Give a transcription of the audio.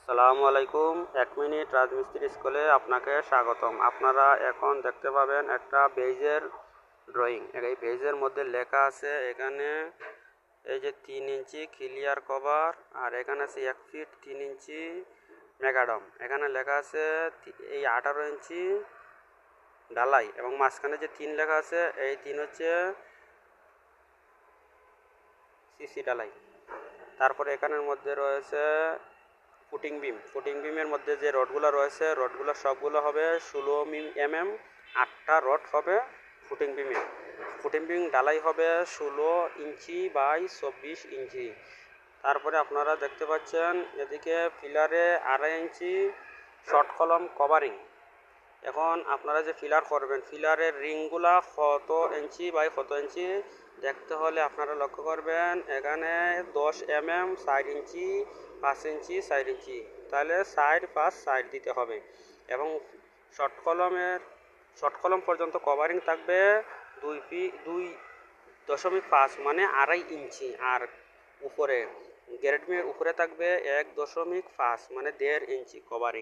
আসসালামু আলাইকুম। 1 মিনিট রাজমিস্ত্রি স্কুলে আপনাকে স্বাগতম। আপনারা এখন দেখতে পাবেন একটা বেইজের ড্রয়িং। এই বেইজের মধ্যে লেখা আছে এখানে এই যে 3 ইঞ্চি ক্লিয়ার কভার, আর এখানে আছে 1 ফিট 3 ইঞ্চি মেগাডম। এখানে লেখা আছে এই 18 ইঞ্চি ঢালাই, এবং মাঝখানে যে 3 লেখা আছে এই 3 হচ্ছে সিসি ঢালাই। তারপরে এখানের মধ্যে রয়েছে ফুটিং বিমের মধ্যে যে রডগুলো রয়েছে, রডগুলো সবগুলো হবে 16 mm। 8টা রড হবে ফুটিং বিম ঢালাই হবে 16 ইঞ্চি বাই 24 ইঞ্চি। তারপরে আপনারা দেখতে পাচ্ছেন এদিকে পিলারে 2.5 ইঞ্চি শর্ট কলম কভারিং। এখন আপনারা যে ফিলার করবেন, ফিলারের রিংগুলা কত ইঞ্চি বাই কত ইঞ্চি দেখতে হলে আপনারা লক্ষ্য করবেন এখানে 10 mm 4 ইঞ্চি 5 ইঞ্চি 4 ইঞ্চি, তাহলে সাইড 5 সাইড দিতে হবে। এবং শর্ট কলম পর্যন্ত কভারিং থাকবে 2.5 মানে 2.5 ইঞ্চি, আর উপরে গ্রেড বিমের উপরে থাকবে 1.5 মানে 1.5 ইঞ্চি কভারিং।